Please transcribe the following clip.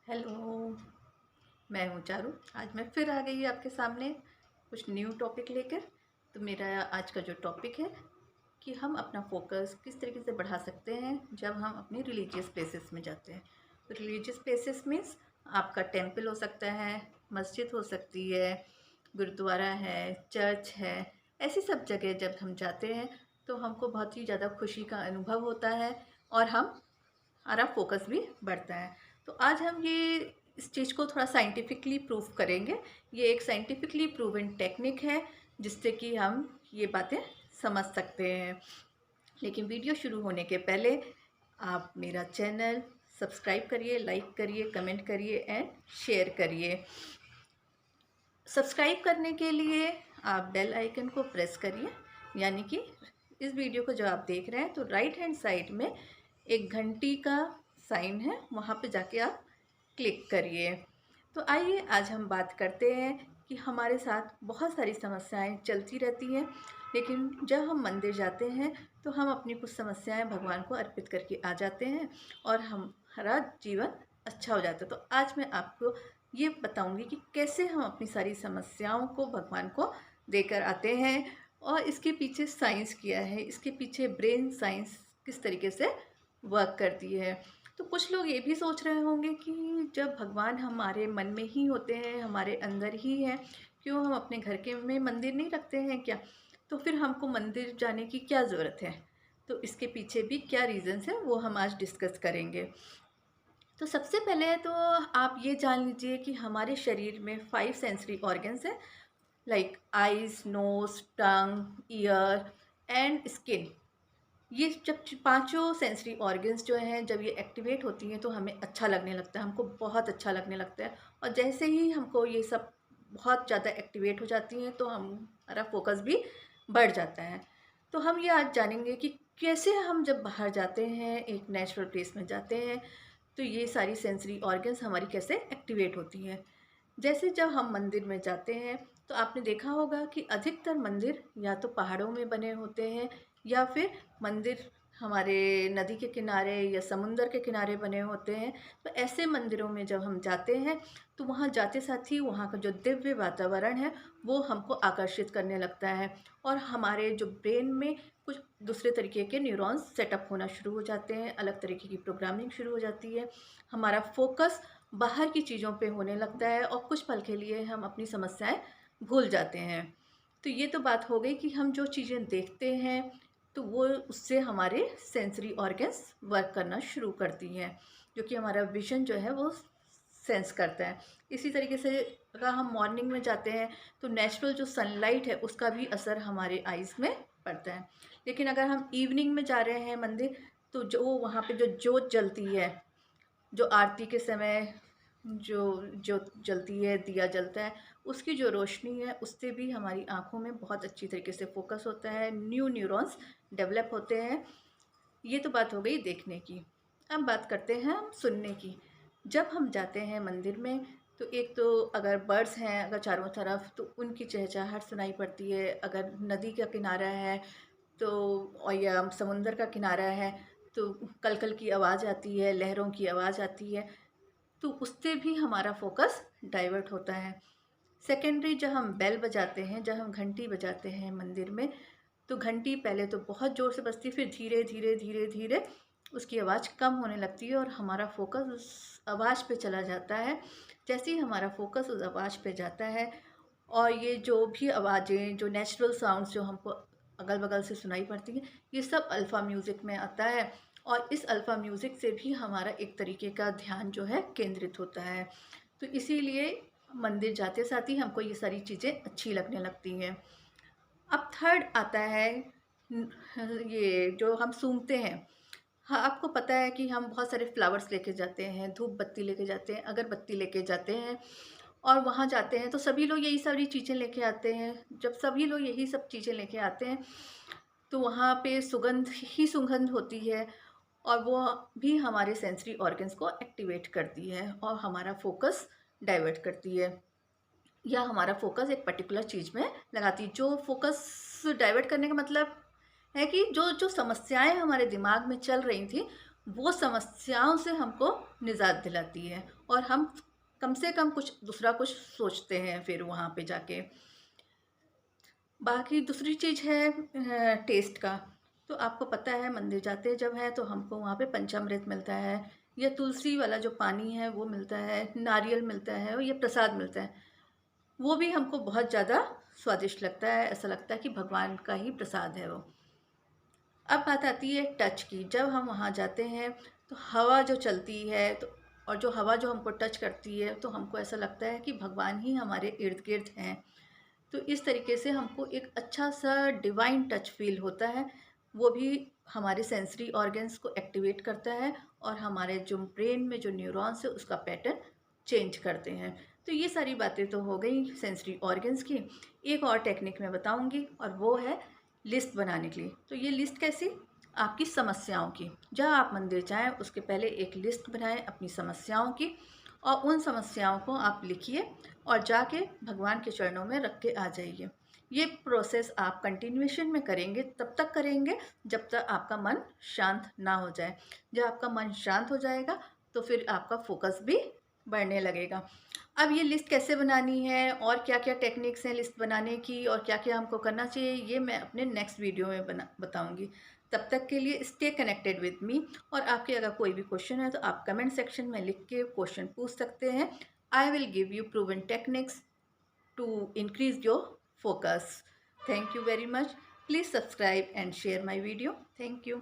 Hello. मैं हूँ चारू। आज मैं फिर आ गई आपके सामने कुछ न्यू टॉपिक लेकर। तो मेरा आज का जो टॉपिक है कि हम अपना फोकस किस तरीके से बढ़ा सकते हैं जब हम अपनी रिलीजियस प्लेसेस में जाते हैं। तो रिलीजियस प्लेसेस मीन्स आपका टेम्पल हो सकता है, मस्जिद हो सकती है, गुरुद्वारा है, चर्च है। ऐसी सब जगह जब हम जाते हैं तो हमको बहुत ही ज़्यादा खुशी का अनुभव होता है और हमारा फोकस भी बढ़ता है। तो आज हम ये इस चीज़ को थोड़ा साइंटिफिकली प्रूव करेंगे। ये एक साइंटिफिकली प्रूवन टेक्निक है जिससे कि हम ये बातें समझ सकते हैं। लेकिन वीडियो शुरू होने के पहले आप मेरा चैनल सब्सक्राइब करिए, लाइक करिए, कमेंट करिए एंड शेयर करिए। सब्सक्राइब करने के लिए आप बेल आइकन को प्रेस करिए, यानी कि इस वीडियो को जो आप देख रहे हैं तो राइट हैंड साइड में एक घंटी का साइन है, वहाँ पे जाके आप क्लिक करिए। तो आइए आज हम बात करते हैं कि हमारे साथ बहुत सारी समस्याएं चलती रहती हैं, लेकिन जब हम मंदिर जाते हैं तो हम अपनी कुछ समस्याएं भगवान को अर्पित करके आ जाते हैं और हमारा जीवन अच्छा हो जाता है। तो आज मैं आपको ये बताऊंगी कि कैसे हम अपनी सारी समस्याओं को भगवान को देकर आते हैं और इसके पीछे साइंस किया है, इसके पीछे ब्रेन साइंस किस तरीके से वर्क करती है। तो कुछ लोग ये भी सोच रहे होंगे कि जब भगवान हमारे मन में ही होते हैं, हमारे अंदर ही हैं, क्यों हम अपने घर के में मंदिर नहीं रखते हैं क्या? तो फिर हमको मंदिर जाने की क्या ज़रूरत है? तो इसके पीछे भी क्या रीज़न्स है वो हम आज डिस्कस करेंगे। तो सबसे पहले तो आप ये जान लीजिए कि हमारे शरीर में 5 सेंसरी ऑर्गन्स हैं, like eyes, nose, tongue, ear and skin. ये जब पांचों सेंसरी ऑर्गन्स जो हैं जब ये एक्टिवेट होती हैं तो हमें अच्छा लगने लगता है, हमको बहुत अच्छा लगने लगता है। और जैसे ही हमको ये सब बहुत ज़्यादा एक्टिवेट हो जाती हैं तो हमारा फोकस भी बढ़ जाता है। तो हम ये आज जानेंगे कि कैसे हम जब बाहर जाते हैं, एक नेचुरल प्लेस में जाते हैं, तो ये सारी सेंसरी ऑर्गन्स हमारी कैसे एक्टिवेट होती हैं। जैसे जब हम मंदिर में जाते हैं तो आपने देखा होगा कि अधिकतर मंदिर या तो पहाड़ों में बने होते हैं या फिर मंदिर हमारे नदी के किनारे या समुंदर के किनारे बने होते हैं। तो ऐसे मंदिरों में जब हम जाते हैं तो वहाँ जाते साथ ही वहाँ का जो दिव्य वातावरण है वो हमको आकर्षित करने लगता है और हमारे जो ब्रेन में कुछ दूसरे तरीके के न्यूरॉन्स सेटअप होना शुरू हो जाते हैं, अलग तरीके की प्रोग्रामिंग शुरू हो जाती है। हमारा फोकस बाहर की चीज़ों पे होने लगता है और कुछ पल के लिए हम अपनी समस्याएं भूल जाते हैं। तो ये तो बात हो गई कि हम जो चीज़ें देखते हैं तो वो उससे हमारे सेंसरी ऑर्गन्स वर्क करना शुरू करती हैं, जो कि हमारा विजन जो है वो सेंस करता है। इसी तरीके से अगर हम मॉर्निंग में जाते हैं तो नेचुरल जो सनलाइट है उसका भी असर हमारे आइज़ में पड़ता है। लेकिन अगर हम इवनिंग में जा रहे हैं मंदिर तो जो वहाँ पे जो जोत जलती है, जो आरती के समय जो ज्योत जलती है, दिया जलता है, उसकी जो रोशनी है उससे भी हमारी आँखों में बहुत अच्छी तरीके से फोकस होता है, न्यू न्यूरॉन्स डेवलप होते हैं। ये तो बात हो गई देखने की। अब बात करते हैं हम सुनने की। जब हम जाते हैं मंदिर में तो एक तो अगर बर्ड्स हैं अगर चारों तरफ तो उनकी चहचहाहट सुनाई पड़ती है। अगर नदी का किनारा है तो और या समुंदर का किनारा है तो कलकल की आवाज़ आती है, लहरों की आवाज़ आती है, तो उससे भी हमारा फोकस डाइवर्ट होता है। सेकेंडरी जब हम बेल बजाते हैं, जब हम घंटी बजाते हैं मंदिर में, तो घंटी पहले तो बहुत ज़ोर से बजती है, फिर धीरे धीरे धीरे धीरे उसकी आवाज़ कम होने लगती है और हमारा फोकस उस आवाज़ पे चला जाता है। जैसे ही हमारा फोकस उस आवाज़ पे जाता है और ये जो भी आवाज़ें, जो नेचुरल साउंड्स जो हमको अगल बगल से सुनाई पड़ती हैं, ये सब अल्फ़ा म्यूज़िक में आता है और इस अल्फ़ा म्यूज़िक से भी हमारा एक तरीके का ध्यान जो है केंद्रित होता है। तो इसीलिए मंदिर जाते साथ ही हमको ये सारी चीज़ें अच्छी लगने लगती हैं। अब थर्ड आता है ये जो हम सूंघते हैं। हाँ, आपको पता है कि हम बहुत सारे फ्लावर्स लेके जाते हैं, धूप बत्ती लेके जाते हैं, अगरबत्ती लेके जाते हैं और वहाँ जाते हैं तो सभी लोग यही सारी चीज़ें लेके आते हैं। जब सभी लोग यही सब चीज़ें लेके आते हैं तो वहाँ पे सुगंध ही सुगंध होती है और वो भी हमारे सेंसरी ऑर्गन्स को एक्टिवेट करती है और हमारा फोकस डाइवर्ट करती है या हमारा फोकस एक पर्टिकुलर चीज़ में लगाती है। जो फोकस डाइवर्ट करने का मतलब है कि जो जो समस्याएं हमारे दिमाग में चल रही थी वो समस्याओं से हमको निजात दिलाती है और हम कम से कम कुछ दूसरा कुछ सोचते हैं फिर वहाँ पे जाके। बाकी दूसरी चीज़ है टेस्ट का। तो आपको पता है मंदिर जाते जब है तो हमको वहाँ पे पंचामृत मिलता है या तुलसी वाला जो पानी है वो मिलता है, नारियल मिलता है और ये प्रसाद मिलता है। वो भी हमको बहुत ज़्यादा स्वादिष्ट लगता है, ऐसा लगता है कि भगवान का ही प्रसाद है वो। अब बात आती है टच की। जब हम वहाँ जाते हैं तो हवा जो चलती है तो और जो हवा जो हमको टच करती है तो हमको ऐसा लगता है कि भगवान ही हमारे इर्द गिर्द हैं। तो इस तरीके से हमको एक अच्छा सा डिवाइन टच फील होता है। वो भी हमारे सेंसरी ऑर्गन्स को एक्टिवेट करता है और हमारे जो ब्रेन में जो न्यूरॉन्स है उसका पैटर्न चेंज करते हैं। तो ये सारी बातें तो हो गई सेंसरी ऑर्गन्स की। एक और टेक्निक मैं बताऊंगी और वो है लिस्ट बनाने के लिए। तो ये लिस्ट कैसी? आपकी समस्याओं की। जब आप मंदिर जाएं उसके पहले एक लिस्ट बनाएं अपनी समस्याओं की और उन समस्याओं को आप लिखिए और जाके भगवान के चरणों में रख के आ जाइए। ये प्रोसेस आप कंटिन्यूएशन में करेंगे, तब तक करेंगे जब तक आपका मन शांत ना हो जाए। जब आपका मन शांत हो जाएगा तो फिर आपका फोकस भी बढ़ने लगेगा। अब ये लिस्ट कैसे बनानी है और क्या क्या टेक्निक्स हैं लिस्ट बनाने की और क्या क्या हमको करना चाहिए, ये मैं अपने नेक्स्ट वीडियो में बताऊंगी। तब तक के लिए स्टे कनेक्टेड विद मी। और आपके अगर कोई भी क्वेश्चन है तो आप कमेंट सेक्शन में लिख के क्वेश्चन पूछ सकते हैं। I will give you proven techniques to increase your focus. Thank you very much. Please subscribe and share my video. Thank you.